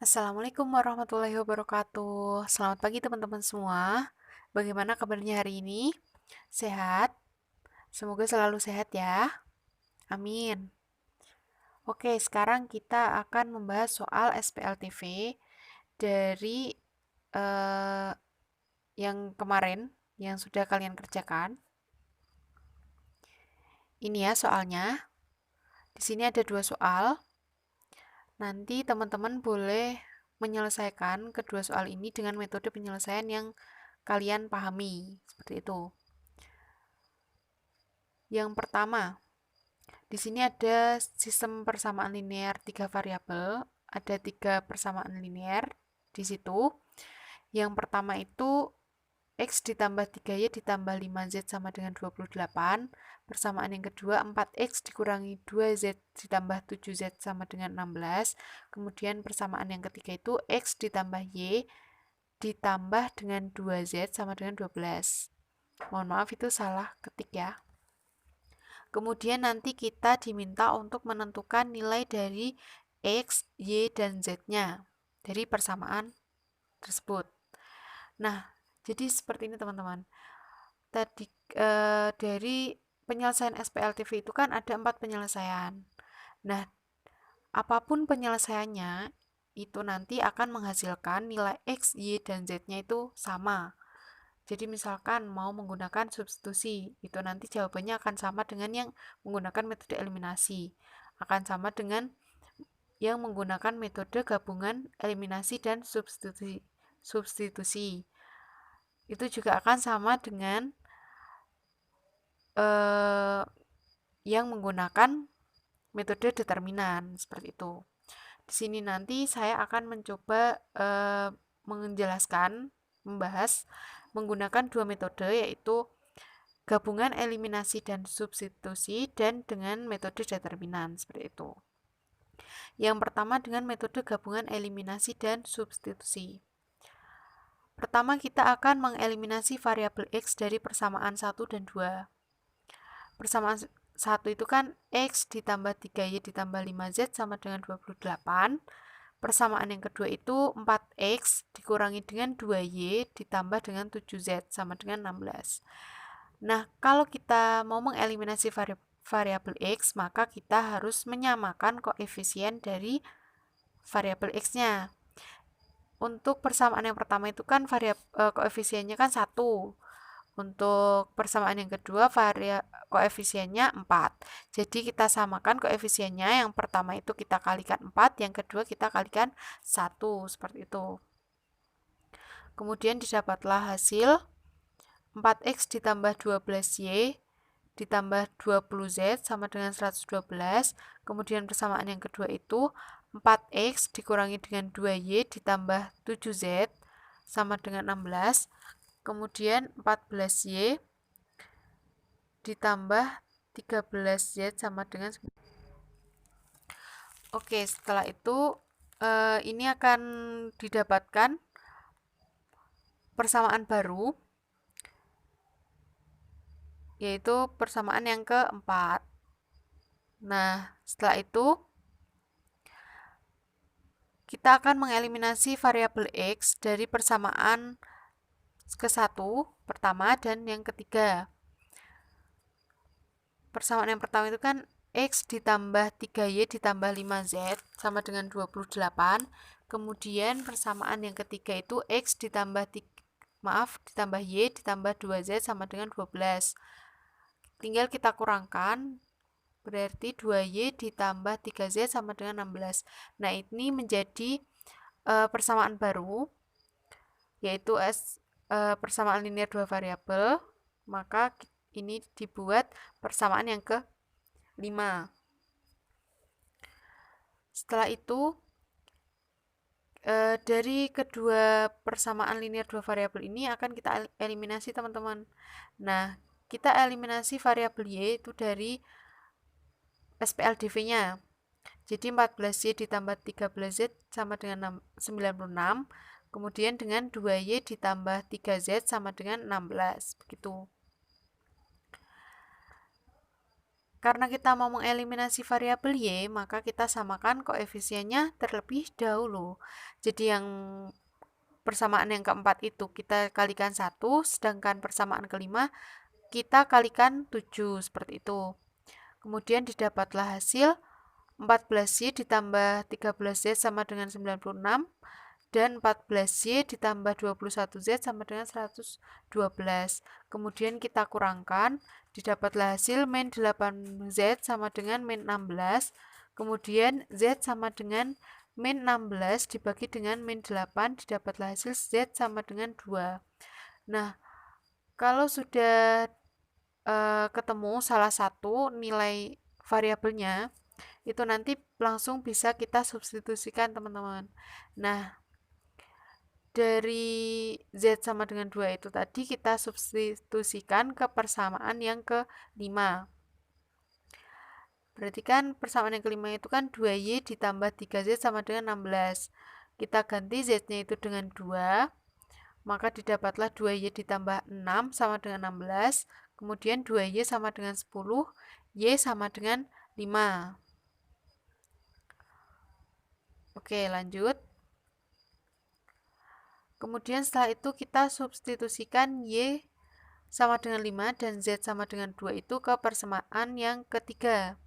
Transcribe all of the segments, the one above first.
Assalamualaikum warahmatullahi wabarakatuh. Selamat pagi teman-teman semua. Bagaimana kabarnya hari ini? Sehat? Semoga selalu sehat ya. Amin. Oke, sekarang kita akan membahas soal SPLTV dari eh, yang kemarin yang sudah kalian kerjakan. Ini ya soalnya. Di sini ada 2 soal. Nanti teman-teman boleh menyelesaikan kedua soal ini dengan metode penyelesaian yang kalian pahami. Seperti itu. Yang pertama, di sini ada sistem persamaan linear 3 variabel, ada 3 persamaan linear di situ. Yang pertama itu X ditambah 3Y ditambah 5Z sama dengan 28. Persamaan yang kedua 4X dikurangi 2Z ditambah 7Z sama dengan 16. Kemudian persamaan yang ketiga itu X ditambah Y ditambah dengan 2Z sama dengan 12. Mohon maaf itu salah ketik ya. Kemudian nanti kita diminta untuk menentukan nilai dari X, Y, dan Z-nya dari persamaan tersebut. Nah, jadi seperti ini teman-teman. Tadi dari penyelesaian SPLTV itu kan ada 4 penyelesaian. Nah, apapun penyelesaiannya, itu nanti akan menghasilkan nilai X, Y, dan Z-nya itu sama. Jadi misalkan mau menggunakan substitusi, itu nanti jawabannya akan sama dengan yang menggunakan metode eliminasi. Akan sama dengan yang menggunakan metode gabungan eliminasi dan substitusi. Itu juga akan sama dengan yang menggunakan metode determinan, seperti itu. Di sini nanti saya akan mencoba menjelaskan, membahas menggunakan 2 metode, yaitu gabungan eliminasi dan substitusi dan dengan metode determinan, seperti itu. Yang pertama dengan metode gabungan eliminasi dan substitusi. Pertama kita akan mengeliminasi variabel X dari persamaan 1 dan 2. Persamaan 1 itu kan X ditambah 3Y ditambah 5Z sama dengan 28. Persamaan yang kedua itu 4X dikurangi dengan 2Y ditambah dengan 7Z sama dengan 16. Nah, kalau kita mau mengeliminasi variabel X, maka kita harus menyamakan koefisien dari variabel X-nya. Untuk persamaan yang pertama itu kan koefisiennya kan 1. Untuk persamaan yang kedua koefisiennya 4. Jadi kita samakan koefisiennya, yang pertama itu kita kalikan 4, yang kedua kita kalikan 1, seperti itu. Kemudian didapatlah hasil 4X ditambah 12Y ditambah 20Z sama dengan 112. Kemudian persamaan yang kedua itu 4X dikurangi dengan 2Y ditambah 7Z sama dengan 16. Kemudian 14Y ditambah 13Z sama dengan 9. Oke, setelah itu ini akan didapatkan persamaan baru, yaitu persamaan yang keempat. Nah, setelah itu kita akan mengeliminasi variabel X dari persamaan ke-1 pertama dan yang ketiga. Persamaan yang pertama itu kan X ditambah 3Y ditambah 5Z sama dengan 28. Kemudian persamaan yang ketiga itu X ditambah ditambah Y ditambah 2Z sama dengan 12. Tinggal kita kurangkan, berarti 2Y ditambah 3Z sama dengan 16. Nah, ini menjadi persamaan baru, yaitu persamaan linear 2 variabel. Maka ini dibuat persamaan yang ke-5. Setelah itu, dari kedua persamaan linear 2 variabel ini akan kita eliminasi, teman-teman. Nah, kita eliminasi variabel Y itu dari SPLDV-nya. Jadi 14Y ditambah 13Z sama dengan 96. Kemudian dengan 2Y ditambah 3Z sama dengan 16. Begitu. karena kita mau mengeliminasi variabel Y, maka kita samakan koefisiennya terlebih dahulu. Jadi yang persamaan yang keempat itu kita kalikan 1, sedangkan persamaan kelima kita kalikan 7, seperti itu. Kemudian didapatlah hasil 14Y ditambah 13Z sama dengan 96, dan 14Y ditambah 21Z sama dengan 112. Kemudian kita kurangkan, didapatlah hasil min 8Z sama dengan min 16. Kemudian Z sama dengan min 16 dibagi dengan min 8, didapatlah hasil Z sama dengan 2. Nah, kalau sudah ketemu salah satu nilai variabelnya, itu nanti langsung bisa kita substitusikan, teman-teman. Nah, dari Z sama dengan 2 itu tadi kita substitusikan ke persamaan yang kelima. Berarti kan persamaan yang kelima itu kan 2Y ditambah 3Z sama dengan 16. Kita ganti Z-nya itu dengan 2, maka didapatlah 2Y ditambah 6 sama dengan 16. Kemudian 2Y sama dengan 10, Y sama dengan 5. Oke, lanjut. Kemudian setelah itu kita substitusikan Y sama dengan 5 dan Z sama dengan 2 itu ke persamaan yang ketiga.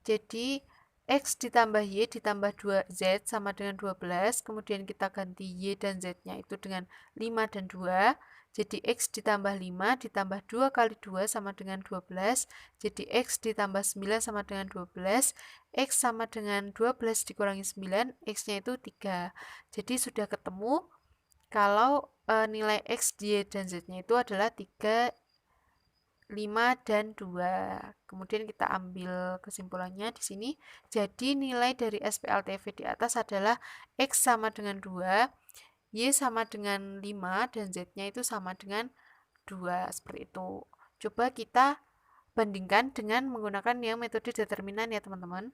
Jadi X ditambah Y ditambah 2Z sama dengan 12, kemudian kita ganti Y dan Z-nya itu dengan 5 dan 2. Jadi X ditambah 5 ditambah 2 kali 2 sama dengan 12. Jadi X ditambah 9 sama dengan 12. X sama dengan 12 dikurangi 9, X-nya itu 3. Jadi sudah ketemu kalau nilai X, Y, dan Z-nya itu adalah 3, 5, dan 2. Kemudian kita ambil kesimpulannya di sini. Jadi nilai dari SPLTV di atas adalah X sama dengan 2, Y sama dengan 5, dan Z-nya itu sama dengan 2, seperti itu. Coba kita bandingkan dengan menggunakan yang metode determinan ya, teman-teman.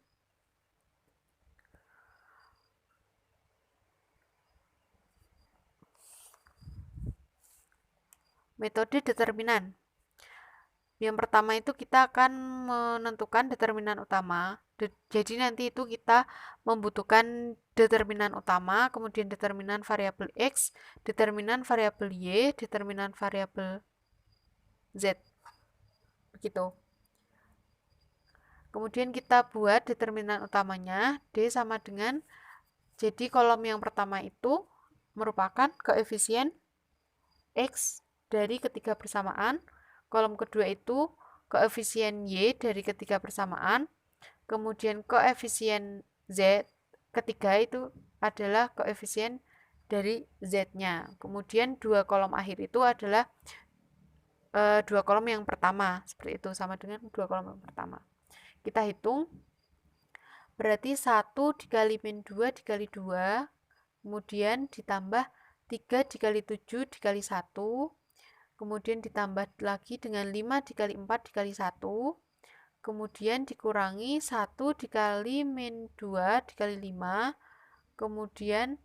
Metode determinan. Yang pertama itu kita akan menentukan determinan utama. Jadi nanti itu kita membutuhkan determinan utama, kemudian determinan variabel X, determinan variabel Y, determinan variabel Z. Begitu. Kemudian kita buat determinan utamanya, D sama dengan, jadi kolom yang pertama itu merupakan koefisien X dari ketiga persamaan, kolom kedua itu koefisien Y dari ketiga persamaan, kemudian koefisien Z ketiga itu adalah koefisien dari Z-nya. Kemudian dua kolom akhir itu adalah dua kolom yang pertama, seperti itu, sama dengan dua kolom yang pertama. Kita hitung, berarti 1 dikali min 2 dikali 2, kemudian ditambah 3 dikali 7 dikali 1, kemudian ditambah lagi dengan 5 dikali 4 dikali 1, kemudian dikurangi 1 dikali min 2 dikali 5, kemudian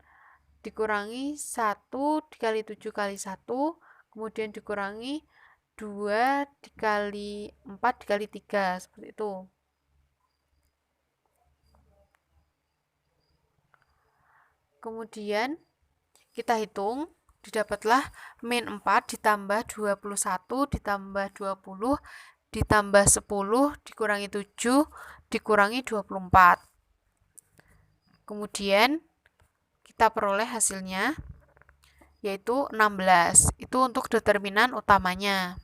dikurangi 1 dikali 7 kali 1, kemudian dikurangi 2 dikali 4 dikali 3, seperti itu. Kemudian kita hitung, didapatlah min 4 ditambah 21 ditambah 20 ditambah 10 dikurangi 7 dikurangi 24. Kemudian kita peroleh hasilnya yaitu 16. Itu untuk determinan utamanya.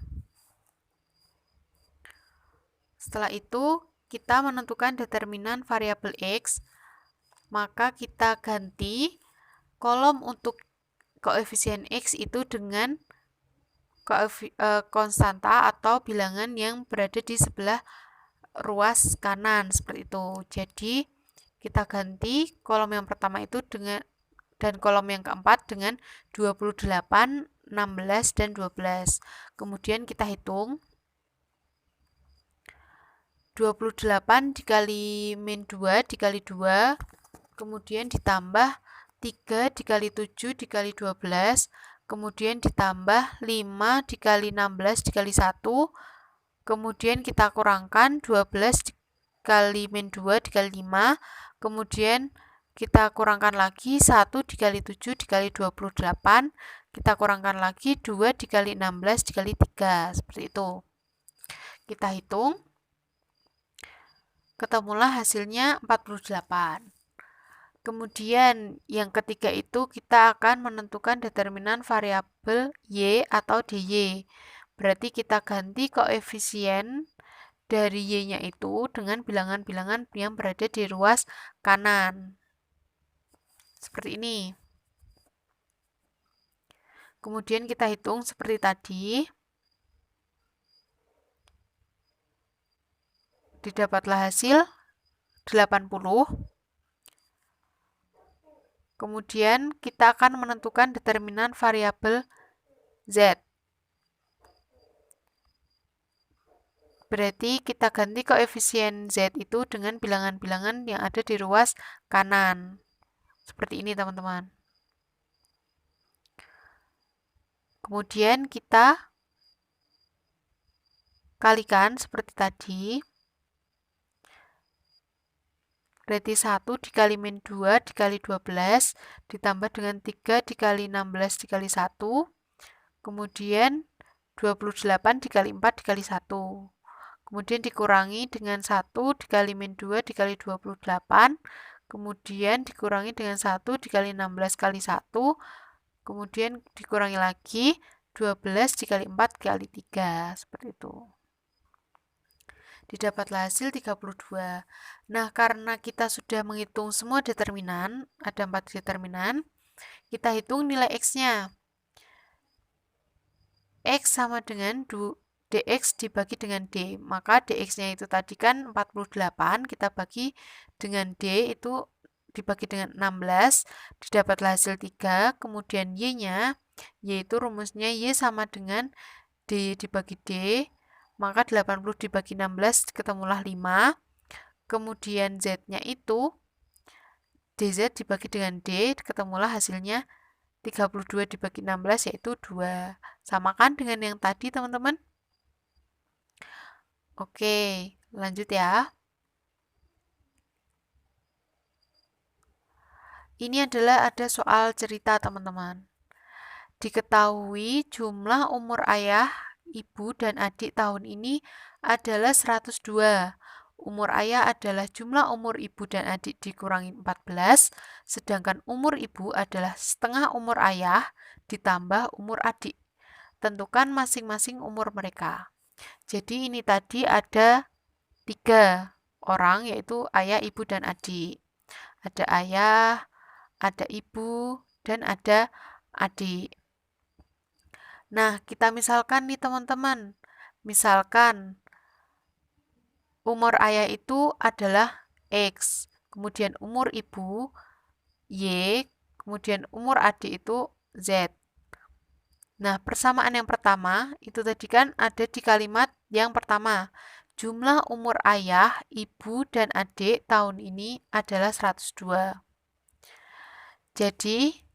Setelah itu kita menentukan determinan variabel X, maka kita ganti kolom untuk koefisien X itu dengan konstanta atau bilangan yang berada di sebelah ruas kanan, seperti itu. Jadi kita ganti kolom yang pertama itu dengan dan kolom yang keempat dengan 28, 16, dan 12. Kemudian kita hitung 28 dikali min 2 dikali 2, kemudian ditambah 3 dikali 7 dikali 12, kemudian ditambah 5 dikali 16 dikali 1, kemudian kita kurangkan 12 dikali min 2 dikali 5, kemudian kita kurangkan lagi 1 dikali 7 dikali 28, kita kurangkan lagi 2 dikali 16 dikali 3, seperti itu. Kita hitung, ketemulah hasilnya 48. Kemudian yang ketiga itu kita akan menentukan determinan variabel Y atau DY. Berarti kita ganti koefisien dari Y-nya itu dengan bilangan-bilangan yang berada di ruas kanan. Seperti ini. Kemudian kita hitung seperti tadi. Didapatlah hasil 80. Kemudian kita akan menentukan determinan variabel Z. Berarti kita ganti koefisien Z itu dengan bilangan-bilangan yang ada di ruas kanan. Seperti ini teman-teman. Kemudian kita kalikan seperti tadi. Berarti 1 dikali min 2 dikali 12 ditambah dengan 3 dikali 16 dikali 1. Kemudian 28 dikali 4 dikali 1. Kemudian dikurangi dengan 1 dikali min 2 dikali 28. Kemudian dikurangi dengan 1 dikali 16 kali 1. Kemudian dikurangi lagi 12 dikali 4 dikali 3. Seperti itu. Didapatlah hasil 32. Nah, karena kita sudah menghitung semua determinan, ada 4 determinan, kita hitung nilai X-nya. X sama dengan dx dibagi dengan d. Maka dx-nya itu tadi kan 48, kita bagi dengan d itu dibagi dengan 16, didapatlah hasil 3. Kemudian y-nya, yaitu rumusnya y sama dengan d dibagi d, maka 80 dibagi 16 ketemulah 5. Kemudian Z-nya itu DZ dibagi dengan D, ketemulah hasilnya 32 dibagi 16 yaitu 2. Samakan dengan yang tadi teman-teman. Oke, lanjut ya. Ini adalah ada soal cerita teman-teman. Diketahui jumlah umur ayah, ibu, dan adik tahun ini adalah 102. Umur ayah adalah jumlah umur ibu dan adik dikurangi 14, sedangkan umur ibu adalah setengah umur ayah ditambah umur adik. Tentukan masing-masing umur mereka. Jadi ini tadi ada 3 orang, yaitu ayah, ibu, dan adik. Ada ayah, ada ibu, dan ada adik. Nah, kita misalkan nih teman-teman. Misalkan umur ayah itu adalah X, kemudian umur ibu Y, kemudian umur adik itu Z. Nah, persamaan yang pertama itu tadi kan ada di kalimat yang pertama. Jumlah umur ayah, ibu, dan adik tahun ini adalah 102. Jadi,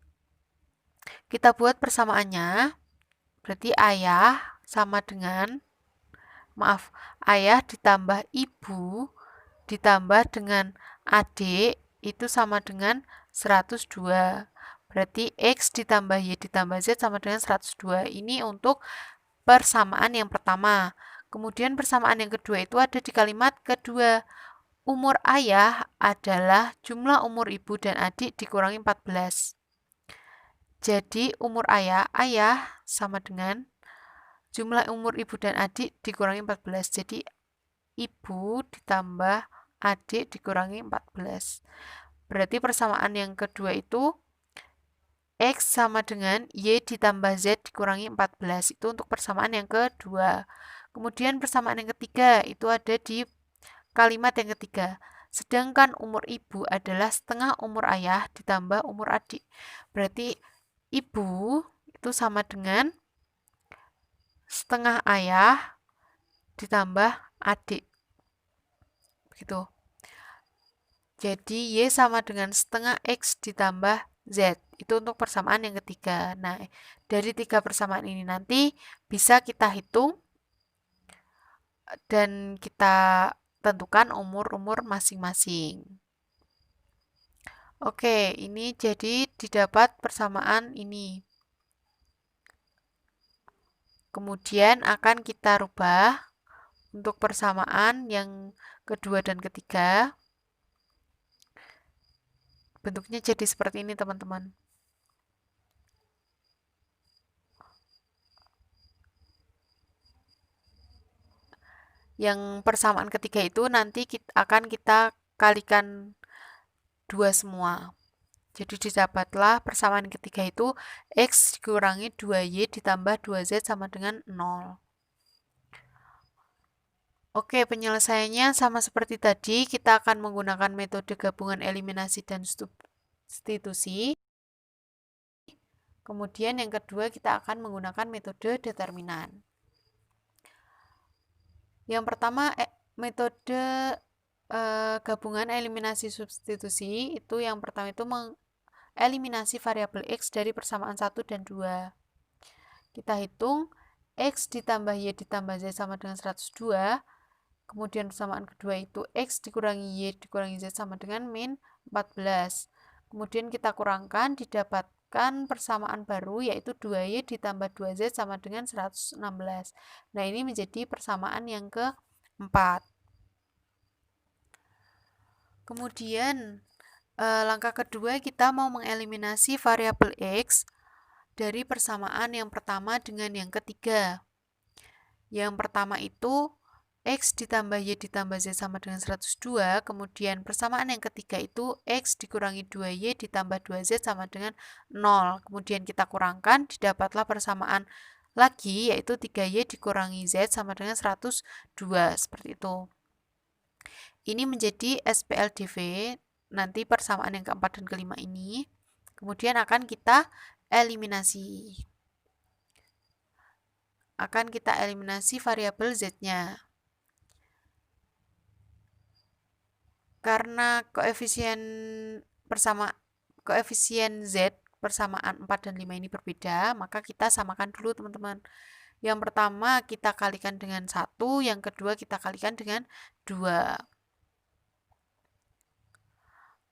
kita buat persamaannya. Berarti ayah sama dengan, ayah ditambah ibu ditambah dengan adik itu sama dengan 102. Berarti X ditambah Y ditambah Z sama dengan 102. Ini untuk persamaan yang pertama. Kemudian persamaan yang kedua itu ada di kalimat kedua. Umur ayah adalah jumlah umur ibu dan adik dikurangi 14. Jadi umur ayah sama dengan jumlah umur ibu dan adik dikurangi 14. Jadi ibu ditambah adik dikurangi 14. Berarti persamaan yang kedua itu X sama dengan Y ditambah Z dikurangi 14. Itu untuk persamaan yang kedua. Kemudian persamaan yang ketiga itu ada di kalimat yang ketiga. Sedangkan umur ibu adalah setengah umur ayah ditambah umur adik. Berarti ibu itu sama dengan setengah ayah ditambah adik. Begitu. Jadi Y sama dengan setengah X ditambah Z. Itu untuk persamaan yang ketiga. Nah, dari 3 persamaan ini nanti bisa kita hitung dan kita tentukan umur-umur masing-masing. Oke, ini jadi didapat persamaan ini. Kemudian akan kita rubah untuk persamaan yang kedua dan ketiga. Bentuknya jadi seperti ini, teman-teman. Yang persamaan ketiga itu nanti akan kita kalikan 2 semua. Jadi didapatlah persamaan ketiga itu X dikurangi 2Y ditambah 2Z sama dengan 0. Oke, penyelesaiannya sama seperti tadi, kita akan menggunakan metode gabungan eliminasi dan substitusi. Kemudian yang kedua kita akan menggunakan metode determinan. Yang pertama, metode gabungan eliminasi substitusi itu yang pertama itu eliminasi variabel X dari persamaan 1 dan 2. Kita hitung X ditambah Y ditambah Z sama dengan 102. Kemudian persamaan kedua itu X dikurangi Y dikurangi Z sama dengan min 14. Kemudian kita kurangkan, didapatkan persamaan baru yaitu 2Y ditambah 2Z sama dengan 116. Nah, ini menjadi persamaan yang keempat. Kemudian langkah kedua kita mau mengeliminasi variabel X dari persamaan yang pertama dengan yang ketiga. Yang pertama itu X ditambah Y ditambah Z sama dengan 102. Kemudian persamaan yang ketiga itu X dikurangi 2Y ditambah 2Z sama dengan 0. Kemudian kita kurangkan, didapatlah persamaan lagi yaitu 3Y dikurangi Z sama dengan 102. Seperti itu. Ini menjadi SPLDV, nanti persamaan yang keempat dan kelima ini. Kemudian akan kita eliminasi. Akan kita eliminasi variabel Z-nya. Karena koefisien Z persamaan 4 dan 5 ini berbeda, maka kita samakan dulu, teman-teman. Yang pertama kita kalikan dengan 1, yang kedua kita kalikan dengan 2.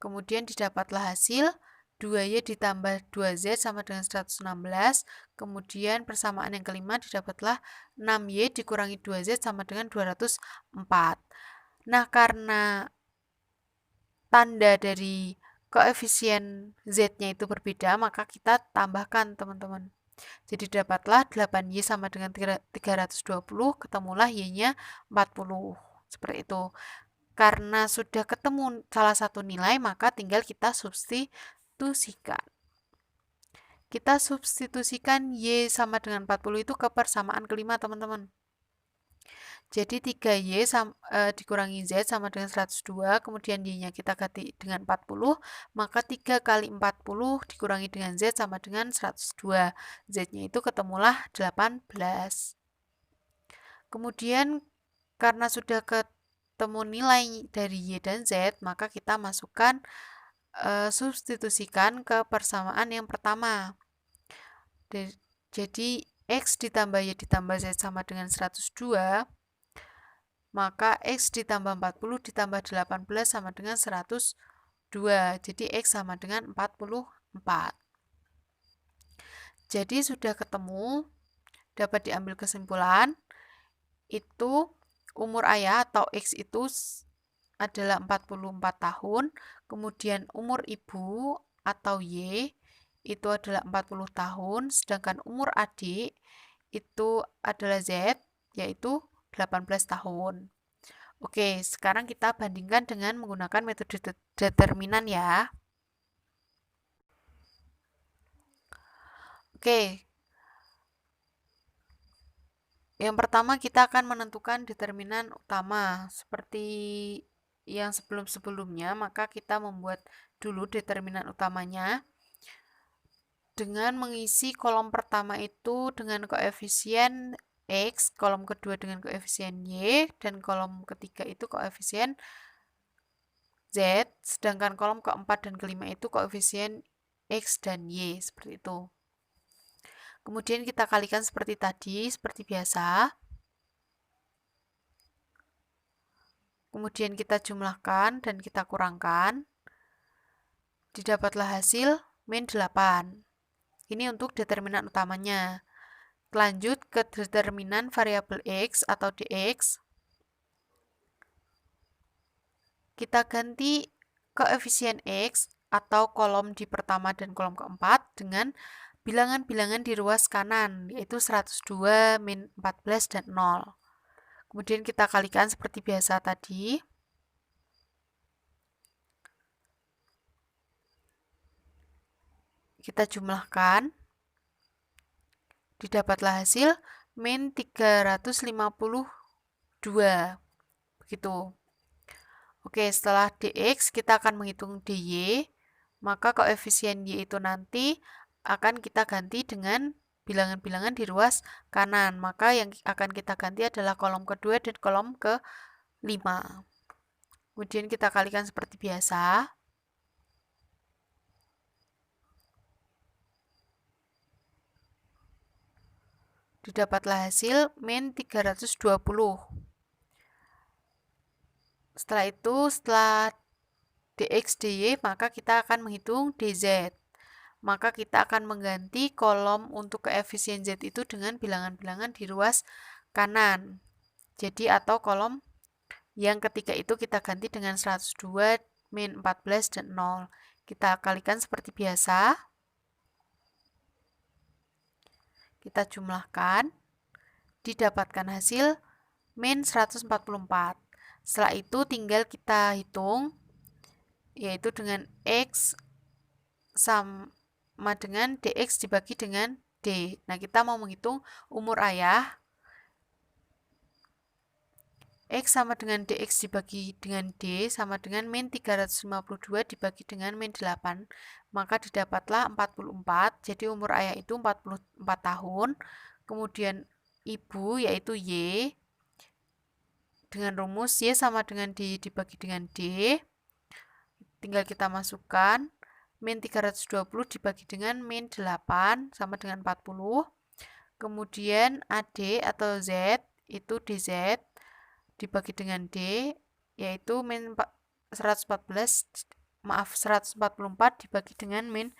Kemudian didapatlah hasil 2Y ditambah 2Z sama dengan 116. Kemudian persamaan yang kelima didapatlah 6Y dikurangi 2Z sama dengan 204. Nah, karena tanda dari koefisien Z-nya itu berbeda, maka kita tambahkan, teman-teman. Jadi dapatlah 8Y sama dengan 320, ketemulah Y-nya 40. Seperti itu. Karena sudah ketemu salah satu nilai, maka tinggal kita substitusikan. Kita substitusikan Y sama dengan 40 itu ke persamaan kelima, teman-teman. Jadi 3Y dikurangi Z sama dengan 102, kemudian Y-nya kita ganti dengan 40, maka 3 kali 40 dikurangi dengan Z sama dengan 102. Z-nya itu ketemulah 18. Kemudian karena sudah ketemu nilai dari Y dan Z, maka kita masukkan, substitusikan ke persamaan yang pertama. Jadi X ditambah Y ditambah Z sama dengan 102, maka X ditambah 40 ditambah 18 sama dengan 102. Jadi X sama dengan 44. Jadi sudah ketemu, dapat diambil kesimpulan, itu umur ayah atau X itu adalah 44 tahun, kemudian umur ibu atau Y itu adalah 40 tahun, sedangkan umur adik itu adalah Z, yaitu 18 tahun. Oke, sekarang kita bandingkan dengan menggunakan metode determinan ya. Oke. Yang pertama kita akan menentukan determinan utama. Seperti yang sebelum-sebelumnya, maka kita membuat dulu determinan utamanya dengan mengisi kolom pertama itu dengan koefisien X, kolom kedua dengan koefisien Y, dan kolom ketiga itu koefisien Z, sedangkan kolom keempat dan kelima itu koefisien X dan Y, seperti itu. Kemudian kita kalikan seperti tadi, seperti biasa. Kemudian kita jumlahkan dan kita kurangkan. Didapatlah hasil min 8. Ini untuk determinan utamanya. Lanjut ke determinan variabel X atau dx. Kita ganti koefisien X atau kolom di pertama dan kolom keempat dengan bilangan-bilangan di ruas kanan, yaitu 102, min 14, dan 0. Kemudian kita kalikan seperti biasa tadi. Kita jumlahkan. Didapatlah hasil min 352. Begitu. Oke, setelah dx kita akan menghitung dy, maka koefisien y itu nanti akan kita ganti dengan bilangan-bilangan di ruas kanan. Maka yang akan kita ganti adalah kolom kedua dan kolom ke-5. Kemudian kita kalikan seperti biasa. Didapatlah hasil min 320. Setelah itu, setelah dx dy, maka kita akan menghitung dz. Maka kita akan mengganti kolom untuk koefisien z itu dengan bilangan-bilangan di ruas kanan. Jadi atau kolom yang ketiga itu kita ganti dengan 102, min 14, dan 0. Kita kalikan seperti biasa. Kita jumlahkan. Didapatkan hasil min 144. Setelah itu tinggal kita hitung, yaitu dengan X sama dengan dx dibagi dengan d. Nah, kita mau menghitung umur ayah. X sama dengan dx dibagi dengan d sama dengan min 352 dibagi dengan min 8. Maka didapatlah 44. Jadi umur ayah itu 44 tahun. Kemudian ibu yaitu Y. Dengan rumus Y sama dengan D dibagi dengan D. Tinggal kita masukkan. Min 320 dibagi dengan min 8 sama dengan 40. Kemudian AD atau Z itu DZ dibagi dengan D, yaitu min 144 dibagi dengan min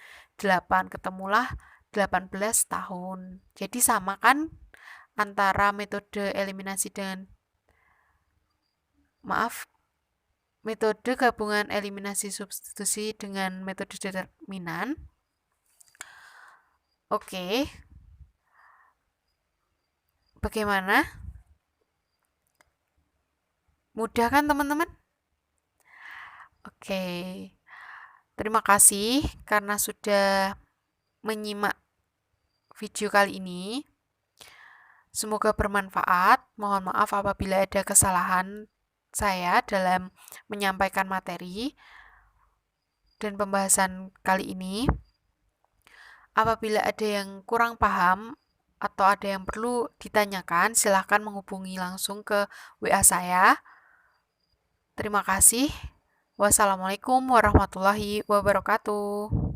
8. Ketemulah 18 tahun. Jadi sama kan antara metode eliminasi dengan metode gabungan eliminasi substitusi dengan metode determinan. Oke. Bagaimana? Mudah kan teman-teman? Oke. Terima kasih karena sudah menyimak video kali ini. Semoga bermanfaat. Mohon maaf apabila ada kesalahan saya dalam menyampaikan materi dan pembahasan kali ini. Apabila ada yang kurang paham atau ada yang perlu ditanyakan, silahkan menghubungi langsung ke WA saya. Terima kasih. Wassalamualaikum warahmatullahi wabarakatuh.